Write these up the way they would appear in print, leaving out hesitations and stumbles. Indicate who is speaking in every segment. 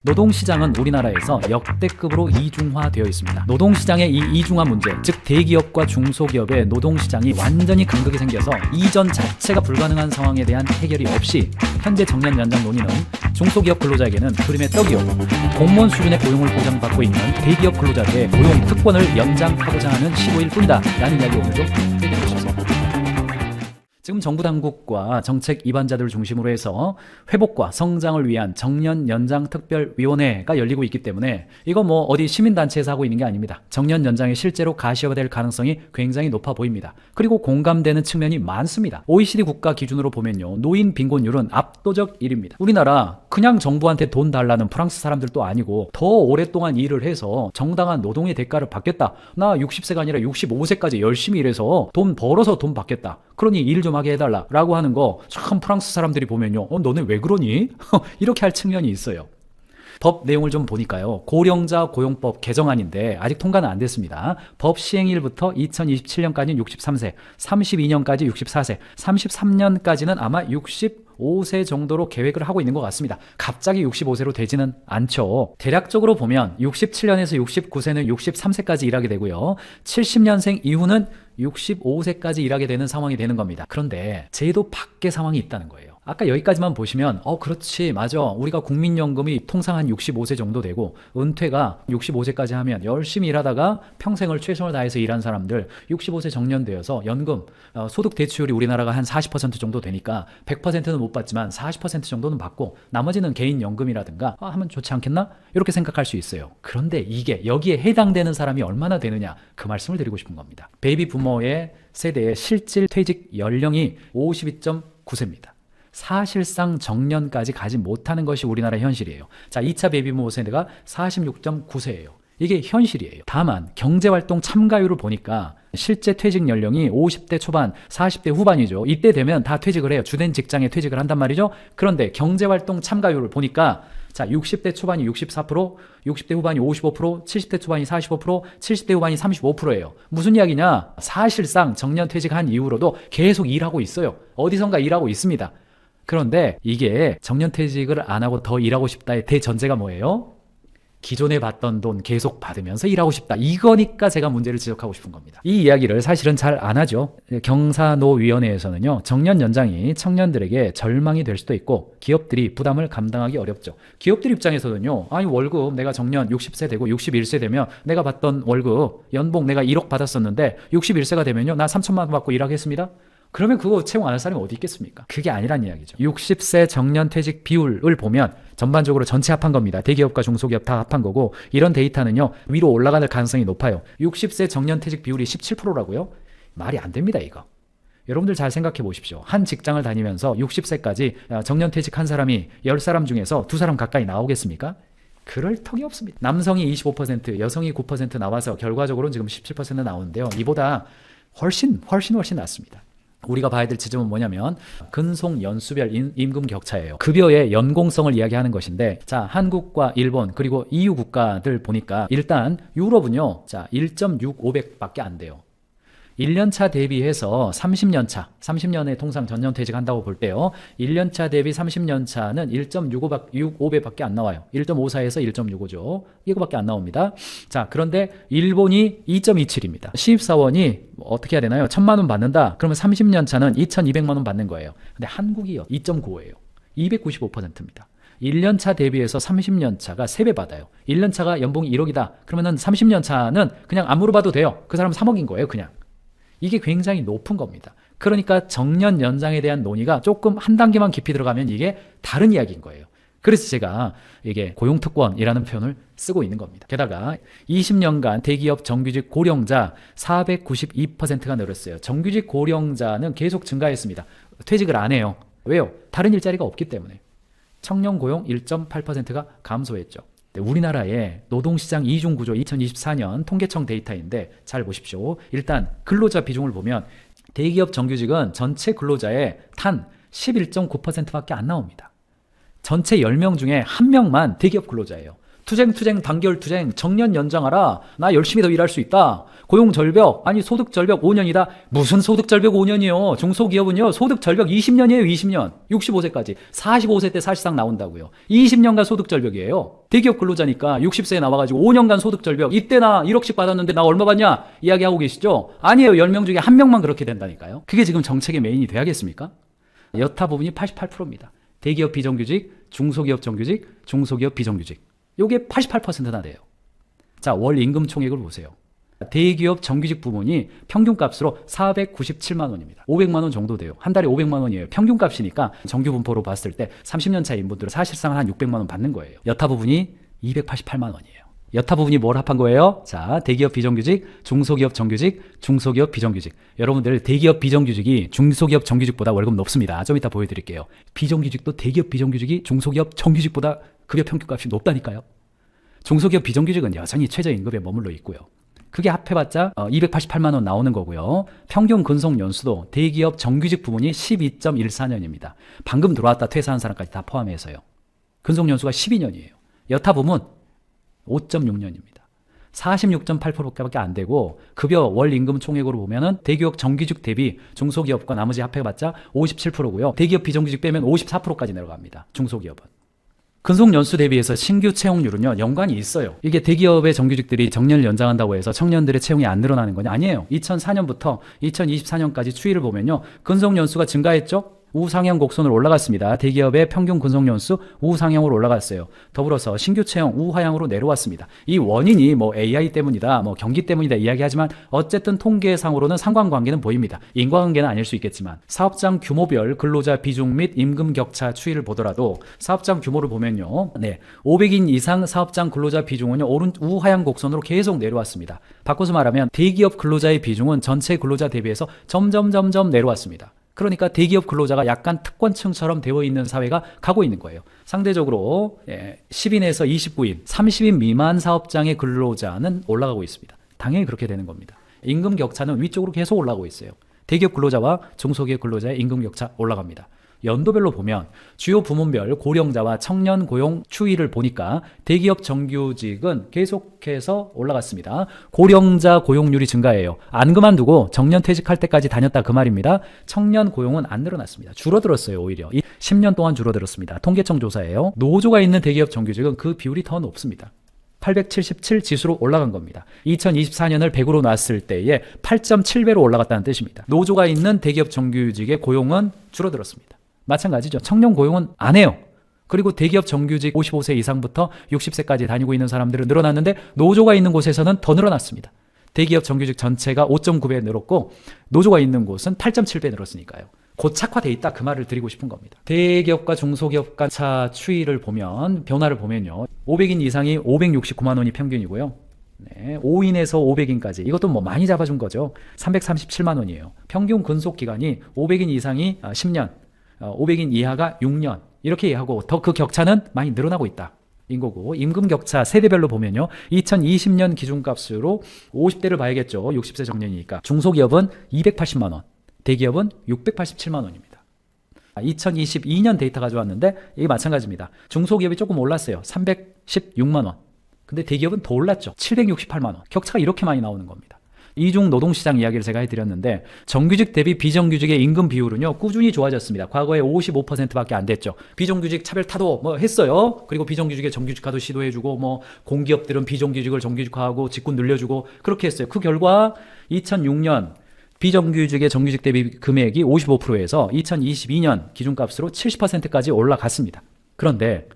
Speaker 1: 노동시장은 우리나라에서 역대급으로 이중화되어 있습니다. 노동시장의 이 이중화 문제, 즉 대기업과 중소기업의 노동시장이 완전히 간극이 생겨서 이전 자체가 불가능한 상황에 대한 해결이 없이 현재 정년 연장 논의는 중소기업 근로자에게는 그림의 떡이요, 공무원 수준의 고용을 보장받고 있는 대기업 근로자들의 고용 특권을 연장하고자 하는 시도일 뿐이다 라는 이야기 오늘 좀 해드리고 싶습니다. 지금 정부 당국과 정책 입안자들을 중심으로 해서 회복과 성장을 위한 정년 연장 특별위원회가 열리고 있기 때문에 이거 뭐 어디 시민단체에서 하고 있는 게 아닙니다. 정년 연장이 실제로 가시화될 가능성이 굉장히 높아 보입니다. 그리고 공감되는 측면이 많습니다. OECD 국가 기준으로 보면요, 노인 빈곤율은 압도적 1위입니다. 우리나라 그냥 정부한테 돈 달라는 프랑스 사람들도 아니고 더 오랫동안 일을 해서 정당한 노동의 대가를 받겠다, 나 60세가 아니라 65세까지 열심히 일해서 돈 벌어서 돈 받겠다, 그러니 일 좀 하게 해달라 라고 하는 거 참 프랑스 사람들이 보면요, 너네 왜 그러니? 이렇게 할 측면이 있어요. 법 내용을 좀 보니까요, 고령자 고용법 개정안인데 아직 통과는 안 됐습니다. 법 시행일부터 2027년까지는 63세, 32년까지 64세, 33년까지는 아마 65세 정도로 계획을 하고 있는 것 같습니다. 갑자기 65세로 되지는 않죠. 대략적으로 보면 67년에서 69세는 63세까지 일하게 되고요, 70년생 이후는 65세까지 일하게 되는 상황이 되는 겁니다. 그런데 제도 밖의 상황이 있다는 거예요. 아까 여기까지만 보시면 그렇지, 맞아, 우리가 국민연금이 통상 한 65세 정도 되고 은퇴가 65세까지 하면 열심히 일하다가 평생을 최선을 다해서 일한 사람들 65세 정년되어서 연금 소득 대출이 우리나라가 한 40% 정도 되니까 100%는 못 받지만 40% 정도는 받고 나머지는 개인 연금이라든가 하면 좋지 않겠나? 이렇게 생각할 수 있어요. 그런데 이게 여기에 해당되는 사람이 얼마나 되느냐, 그 말씀을 드리고 싶은 겁니다. 베이비 부머의 세대의 실질 퇴직 연령이 52.9세입니다. 사실상 정년까지 가지 못하는 것이 우리나라 현실이에요. 자, 2차 베이비부머 세대가 46.9세예요. 이게 현실이에요. 다만 경제활동 참가율을 보니까 실제 퇴직 연령이 50대 초반, 40대 후반이죠. 이때 되면 다 퇴직을 해요. 주된 직장에 퇴직을 한단 말이죠. 그런데 경제활동 참가율을 보니까 자, 60대 초반이 64%, 60대 후반이 55%, 70대 초반이 45%, 70대 후반이 35%예요. 무슨 이야기냐? 사실상 정년 퇴직한 이후로도 계속 일하고 있어요. 어디선가 일하고 있습니다. 그런데 이게 정년퇴직을 안 하고 더 일하고 싶다의 대전제가 뭐예요? 기존에 받던 돈 계속 받으면서 일하고 싶다. 이거니까 제가 문제를 지적하고 싶은 겁니다. 이 이야기를 사실은 잘 안 하죠. 경사노위원회에서는요, 정년 연장이 청년들에게 절망이 될 수도 있고 기업들이 부담을 감당하기 어렵죠. 기업들 입장에서는요, 아니 월급 내가 정년 60세 되고 61세 되면 내가 받던 월급 연봉 내가 1억 받았었는데 61세가 되면요, 나 3천만 원 받고 일하겠습니다. 그러면 그거 채용 안 할 사람이 어디 있겠습니까? 그게 아니란 이야기죠. 60세 정년퇴직 비율을 보면 전반적으로 전체 합한 겁니다. 대기업과 중소기업 다 합한 거고, 이런 데이터는요, 위로 올라갈 가능성이 높아요. 60세 정년퇴직 비율이 17%라고요? 말이 안 됩니다, 이거. 여러분들 잘 생각해 보십시오. 한 직장을 다니면서 60세까지 정년퇴직한 사람이 10사람 중에서 2사람 가까이 나오겠습니까? 그럴 턱이 없습니다. 남성이 25%, 여성이 9% 나와서 결과적으로는 지금 17% 나오는데요. 이보다 훨씬 낫습니다. 우리가 봐야 될 지점은 뭐냐면 근속 연수별 임금 격차예요. 급여의 연공성을 이야기하는 것인데, 자, 한국과 일본 그리고 EU 국가들 보니까 일단 유럽은요, 자, 1.6500밖에 안 돼요. 1년차 대비해서 30년에 통상 전년퇴직한다고 볼 때요, 1년차 대비 30년차는 1.65배밖에 안 나와요. 1.54에서 1.65죠. 이거밖에 안 나옵니다. 자, 그런데 일본이 2.27입니다. 신입사원이 어떻게 해야 되나요? 1,000만 원 받는다. 그러면 30년차는 2,200만 원 받는 거예예요. 근데 한국이요, 2.95예요. 295%입니다. 1년차 대비해서 30년차가 3배 받아요. 1년차가 연봉이 1억이다. 그러면 30년차는 그냥 안 물어봐도 돼요. 그 사람은 3억인 거예요, 그냥. 이게 굉장히 높은 겁니다. 그러니까 정년 연장에 대한 논의가 조금 한 단계만 깊이 들어가면 이게 다른 이야기인 거예요. 그래서 제가 이게 고용특권이라는 표현을 쓰고 있는 겁니다. 게다가 20년간 대기업 정규직 고령자 492%가 늘었어요. 정규직 고령자는 계속 증가했습니다. 퇴직을 안 해요. 왜요? 다른 일자리가 없기 때문에. 청년 고용 1.8%가 감소했죠. 우리나라의 노동시장 이중구조 2024년 통계청 데이터인데 잘 보십시오. 일단 근로자 비중을 보면 대기업 정규직은 전체 근로자의 단 11.9%밖에 안 나옵니다. 전체 10명 중에 1명만 대기업 근로자예요. 투쟁 단결 투쟁 정년 연장하라. 나 열심히 더 일할 수 있다. 고용 절벽 아니 소득 절벽 5년이다. 무슨 소득 절벽 5년이요. 중소기업은요 소득 절벽 20년이에요. 20년. 65세까지 45세 때 사실상 나온다고요. 20년간 소득 절벽이에요. 대기업 근로자니까 60세에 나와가지고 5년간 소득 절벽. 이때 나 1억씩 받았는데 나 얼마 받냐 이야기하고 계시죠. 아니에요. 10명 중에 1명만 그렇게 된다니까요. 그게 지금 정책의 메인이 돼야겠습니까? 여타 부분이 88%입니다. 대기업 비정규직, 중소기업 정규직, 중소기업 비정규직. 요게 88%나 돼요. 자, 월 임금 총액을 보세요. 대기업 정규직 부문이 평균값으로 497만 원입니다. 500만 원 정도 돼요. 한 달에 500만 원이에요. 평균값이니까 정규 분포로 봤을 때 30년 차 인분들은 사실상 한 600만 원 받는 거예요. 여타 부분이 288만 원이에요. 여타 부분이 뭘 합한 거예요? 자, 대기업 비정규직, 중소기업 정규직, 중소기업 비정규직. 여러분들 대기업 비정규직이 중소기업 정규직보다 월급 높습니다. 좀 이따 보여드릴게요. 비정규직도 대기업 비정규직이 중소기업 정규직보다 급여 평균값이 높다니까요. 중소기업 비정규직은 여전히 최저임금에 머물러 있고요. 그게 합해봤자 288만 원 나오는 거고요. 평균 근속 연수도 대기업 정규직 부문이 12.14년입니다. 방금 들어왔다 퇴사한 사람까지 다 포함해서요. 근속 연수가 12년이에요. 여타 부문 5.6년입니다. 46.8%밖에 안 되고 급여 월 임금 총액으로 보면은 대기업 정규직 대비 중소기업과 나머지 합해봤자 57%고요. 대기업 비정규직 빼면 54%까지 내려갑니다. 중소기업은. 근속 연수 대비해서 신규 채용률은요 연관이 있어요. 이게 대기업의 정규직들이 정년을 연장한다고 해서 청년들의 채용이 안 늘어나는 건 아니에요. 2004년부터 2024년까지 추이를 보면요 근속 연수가 증가했죠. 우상향 곡선으로 올라갔습니다. 대기업의 평균 근속 연수 우상향으로 올라갔어요. 더불어서 신규 채용 우하향으로 내려왔습니다. 이 원인이 뭐 AI 때문이다, 뭐 경기 때문이다 이야기하지만 어쨌든 통계상으로는 상관관계는 보입니다. 인과관계는 아닐 수 있겠지만 사업장 규모별 근로자 비중 및 임금 격차 추이를 보더라도 사업장 규모를 보면요, 500인 이상 사업장 근로자 비중은요 우하향 곡선으로 계속 내려왔습니다. 바꿔서 말하면 대기업 근로자의 비중은 전체 근로자 대비해서 점점 내려왔습니다. 그러니까 대기업 근로자가 약간 특권층처럼 되어 있는 사회가 가고 있는 거예요. 상대적으로 10인에서 29인, 30인 미만 사업장의 근로자는 올라가고 있습니다. 당연히 그렇게 되는 겁니다. 임금 격차는 위쪽으로 계속 올라가고 있어요. 대기업 근로자와 중소기업 근로자의 임금 격차 올라갑니다. 연도별로 보면 주요 부문별 고령자와 청년 고용 추이를 보니까 대기업 정규직은 계속해서 올라갔습니다. 고령자 고용률이 증가해요. 안 그만두고 정년 퇴직할 때까지 다녔다 그 말입니다. 청년 고용은 안 늘어났습니다. 줄어들었어요. 오히려 10년 동안 줄어들었습니다. 통계청 조사예요. 노조가 있는 대기업 정규직은 그 비율이 더 높습니다. 877 지수로 올라간 겁니다. 2024년을 100으로 놨을 때에 8.7배로 올라갔다는 뜻입니다. 노조가 있는 대기업 정규직의 고용은 줄어들었습니다. 마찬가지죠. 청년 고용은 안 해요. 그리고 대기업 정규직 55세 이상부터 60세까지 다니고 있는 사람들은 늘어났는데 노조가 있는 곳에서는 더 늘어났습니다. 대기업 정규직 전체가 5.9배 늘었고 노조가 있는 곳은 8.7배 늘었으니까요. 고착화돼 있다 그 말을 드리고 싶은 겁니다. 대기업과 중소기업 간 차 추이를 보면 변화를 보면요. 500인 이상이 569만 원이 평균이고요. 5인에서 500인까지 이것도 뭐 많이 잡아준 거죠. 337만 원이에요. 평균 근속 기간이 500인 이상이 10년, 500인 이하가 6년 이렇게 이해하고 더 그 격차는 많이 늘어나고 있다. 인 거고 임금 격차 세대별로 보면요. 2020년 기준값으로 50대를 봐야겠죠. 60세 정년이니까. 중소기업은 280만 원, 대기업은 687만 원입니다. 2022년 데이터 가져왔는데 이게 마찬가지입니다. 중소기업이 조금 올랐어요. 316만 원. 근데 대기업은 더 올랐죠. 768만 원. 격차가 이렇게 많이 나오는 겁니다. 이중 노동시장 이야기를 제가 해드렸는데 정규직 대비 비정규직의 임금 비율은요 꾸준히 좋아졌습니다. 과거에 55%밖에 안 됐죠. 비정규직 차별타도 뭐 했어요. 그리고 비정규직의 정규직화도 시도해주고 뭐 공기업들은 비정규직을 정규직화하고 직군 늘려주고 그렇게 했어요. 그 결과 2006년 비정규직의 정규직 대비 금액이 55%에서 2022년 기준값으로 70%까지 올라갔습니다. 그런데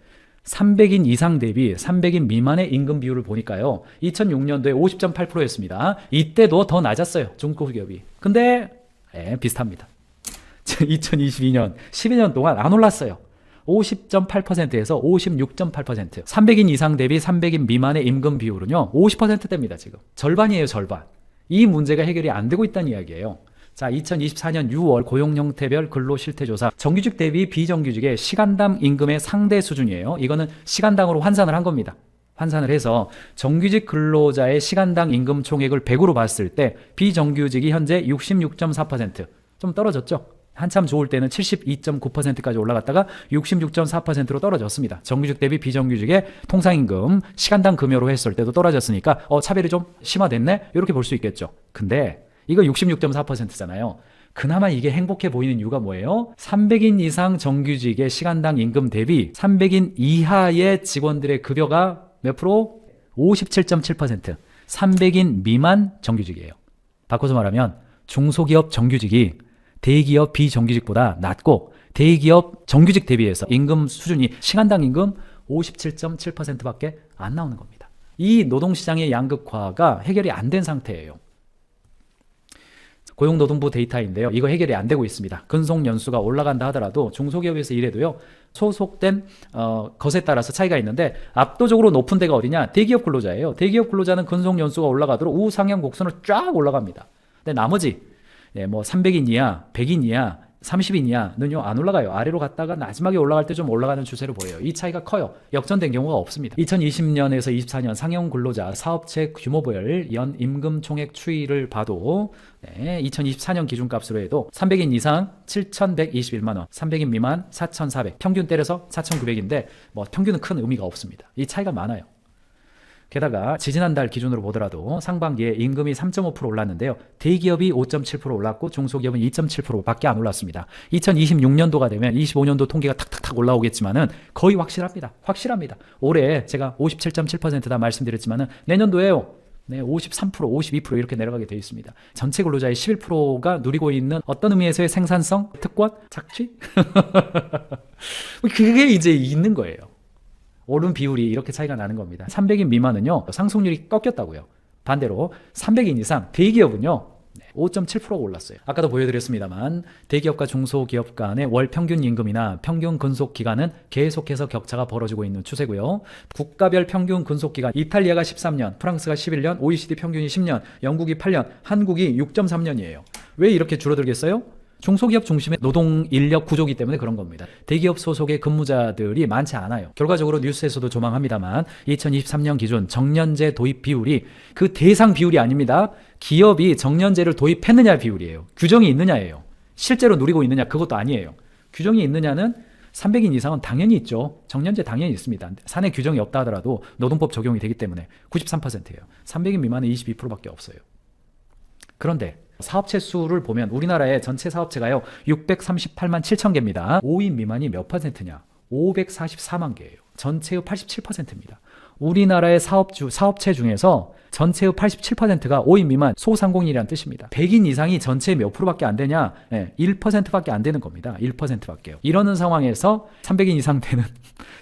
Speaker 1: 300인 이상 대비 300인 미만의 임금 비율을 보니까요. 2006년도에 50.8%였습니다. 이때도 더 낮았어요. 중소기업이. 근데 비슷합니다. 2022년 12년 동안 안 올랐어요. 50.8%에서 56.8%. 300인 이상 대비 300인 미만의 임금 비율은요. 50%대입니다. 지금. 절반이에요. 절반. 이 문제가 해결이 안 되고 있다는 이야기예요. 자, 2024년 6월 고용 형태별 근로 실태 조사. 정규직 대비 비정규직의 시간당 임금의 상대 수준이에요. 이거는 시간당으로 환산을 한 겁니다. 환산을 해서 정규직 근로자의 시간당 임금 총액을 100으로 봤을 때 비정규직이 현재 66.4%. 좀 떨어졌죠? 한참 좋을 때는 72.9%까지 올라갔다가 66.4%로 떨어졌습니다. 정규직 대비 비정규직의 통상임금 시간당 급여로 했을 때도 떨어졌으니까 차별이 좀 심화됐네? 이렇게 볼 수 있겠죠. 근데 이거 66.4%잖아요. 그나마 이게 행복해 보이는 이유가 뭐예요? 300인 이상 정규직의 시간당 임금 대비 300인 이하의 직원들의 급여가 몇 프로? 57.7%. 300인 미만 정규직이에요. 바꿔서 말하면 중소기업 정규직이 대기업 비정규직보다 낮고 대기업 정규직 대비해서 임금 수준이 시간당 임금 57.7%밖에 안 나오는 겁니다. 이 노동시장의 양극화가 해결이 안 된 상태예요. 고용노동부 데이터인데요. 이거 해결이 안 되고 있습니다. 근속 연수가 올라간다 하더라도 중소기업에서 일해도요. 소속된 것에 따라서 차이가 있는데 압도적으로 높은 데가 어디냐? 대기업 근로자예요. 대기업 근로자는 근속 연수가 올라가도록 우상향 곡선으로 쫙 올라갑니다. 근데 나머지 뭐 300인 이하, 100인 이하, 30인 이하는요 안 올라가요. 아래로 갔다가 마지막에 올라갈 때 좀 올라가는 추세로 보여요. 이 차이가 커요. 역전된 경우가 없습니다. 2020년에서 24년 상용 근로자 사업체 규모별 연 임금 총액 추이를 봐도 2024년 기준값으로 해도 300인 이상 7,121만 원, 300인 미만 4,400, 평균 때려서 4,900인데 뭐 평균은 큰 의미가 없습니다. 이 차이가 많아요. 게다가 지지난달 기준으로 보더라도 상반기에 임금이 3.5% 올랐는데요. 대기업이 5.7% 올랐고 중소기업은 2.7%밖에 안 올랐습니다. 2026년도가 되면 25년도 통계가 탁탁탁 올라오겠지만은 거의 확실합니다. 확실합니다. 올해 제가 57.7%다 말씀드렸지만은 내년도에요. 네, 53%, 52% 이렇게 내려가게 되어 있습니다. 전체 근로자의 11%가 누리고 있는 어떤 의미에서의 생산성, 특권, 착취? 그게 이제 있는 거예요. 오른 비율이 이렇게 차이가 나는 겁니다. 300인 미만은요 상승률이 꺾였다고요. 반대로 300인 이상 대기업은요 5.7%가 올랐어요. 아까도 보여드렸습니다만 대기업과 중소기업 간의 월 평균 임금이나 평균 근속 기간은 계속해서 격차가 벌어지고 있는 추세고요. 국가별 평균 근속 기간 이탈리아가 13년, 프랑스가 11년, OECD 평균이 10년, 영국이 8년, 한국이 6.3년이에요. 왜 이렇게 줄어들겠어요? 중소기업 중심의 노동 인력 구조기 때문에 그런 겁니다. 대기업 소속의 근무자들이 많지 않아요. 결과적으로 뉴스에서도 조망합니다만 2023년 기준 정년제 도입 비율이 그 대상 비율이 아닙니다. 기업이 정년제를 도입했느냐 비율이에요. 규정이 있느냐예요. 실제로 누리고 있느냐 그것도 아니에요. 규정이 있느냐는 300인 이상은 당연히 있죠. 정년제 당연히 있습니다. 사내 규정이 없다 하더라도 노동법 적용이 되기 때문에 93%예요. 300인 미만은 22%밖에 없어요. 그런데 사업체 수를 보면 우리나라의 전체 사업체가요 638만 7천 개입니다. 5인 미만이 몇 퍼센트냐? 544만 개예요. 전체의 87%입니다. 우리나라의 사업체 중에서 전체의 87%가 5인 미만 소상공인이라는 뜻입니다. 100인 이상이 전체의 몇 프로밖에 안 되냐? 1%밖에 안 되는 겁니다. 1%밖에요. 이러는 상황에서 300인 이상 되는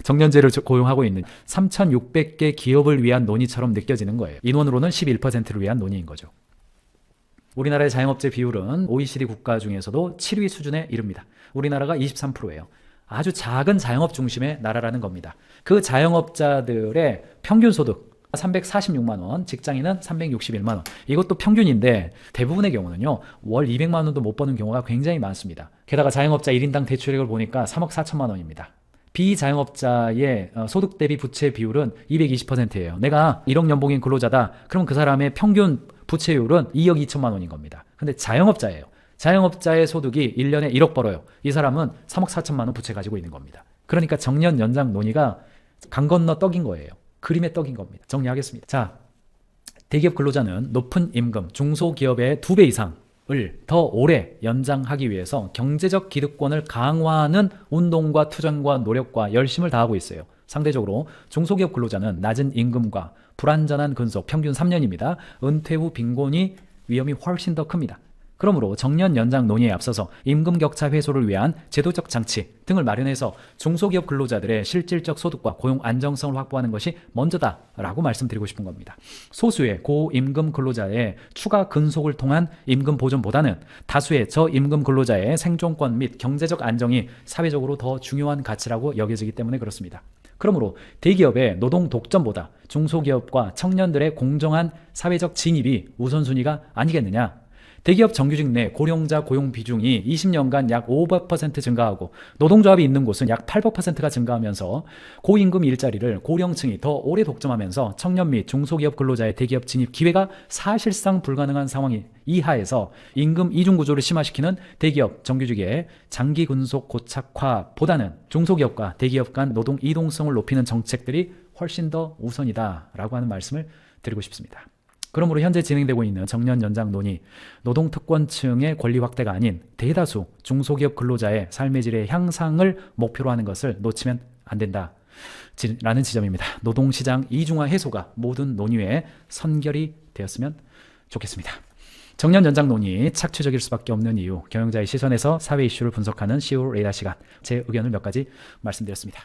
Speaker 1: 정년제를 고용하고 있는 3,600개 기업을 위한 논의처럼 느껴지는 거예요. 인원으로는 11%를 위한 논의인 거죠. 우리나라의 자영업자 비율은 OECD 국가 중에서도 7위 수준에 이릅니다. 우리나라가 23%예요. 아주 작은 자영업 중심의 나라라는 겁니다. 그 자영업자들의 평균 소득 346만 원, 직장인은 361만 원. 이것도 평균인데 대부분의 경우는요. 월 200만 원도 못 버는 경우가 굉장히 많습니다. 게다가 자영업자 1인당 대출액을 보니까 3억 4천만 원입니다. 비자영업자의 소득 대비 부채 비율은 220%예요. 내가 1억 연봉인 근로자다. 그럼 그 사람의 평균 부채율은 2억 2천만 원인 겁니다. 근데 자영업자예요. 자영업자의 소득이 1년에 1억 벌어요. 이 사람은 3억 4천만 원 부채 가지고 있는 겁니다. 그러니까 정년 연장 논의가 강 건너 떡인 거예요. 그림의 떡인 겁니다. 정리하겠습니다. 자, 대기업 근로자는 높은 임금, 중소기업의 2배 이상을 더 오래 연장하기 위해서 경제적 기득권을 강화하는 운동과 투쟁과 노력과 열심을 다하고 있어요. 상대적으로 중소기업 근로자는 낮은 임금과 불안전한 근속, 평균 3년입니다. 은퇴 후 빈곤이 위험이 훨씬 더 큽니다. 그러므로 정년 연장 논의에 앞서서 임금 격차 해소를 위한 제도적 장치 등을 마련해서 중소기업 근로자들의 실질적 소득과 고용 안정성을 확보하는 것이 먼저다라고 말씀드리고 싶은 겁니다. 소수의 고임금 근로자의 추가 근속을 통한 임금 보존보다는 다수의 저임금 근로자의 생존권 및 경제적 안정이 사회적으로 더 중요한 가치라고 여겨지기 때문에 그렇습니다. 그러므로 대기업의 노동 독점보다 중소기업과 청년들의 공정한 사회적 진입이 우선순위가 아니겠느냐. 대기업 정규직 내 고령자 고용 비중이 20년간 약 500% 증가하고 노동조합이 있는 곳은 약 800%가 증가하면서 고임금 일자리를 고령층이 더 오래 독점하면서 청년 및 중소기업 근로자의 대기업 진입 기회가 사실상 불가능한 상황이 이하에서 임금 이중 구조를 심화시키는 대기업 정규직의 장기 근속 고착화보다는 중소기업과 대기업 간 노동 이동성을 높이는 정책들이 훨씬 더 우선이다라고 하는 말씀을 드리고 싶습니다. 그러므로 현재 진행되고 있는 정년 연장 논의, 노동특권층의 권리 확대가 아닌 대다수 중소기업 근로자의 삶의 질의 향상을 목표로 하는 것을 놓치면 안 된다 라는 지점입니다. 노동시장 이중화 해소가 모든 논의에 선결이 되었으면 좋겠습니다. 정년 연장 논의 착취적일 수밖에 없는 이유, 경영자의 시선에서 사회 이슈를 분석하는 시우 레이더 시간, 제 의견을 몇 가지 말씀드렸습니다.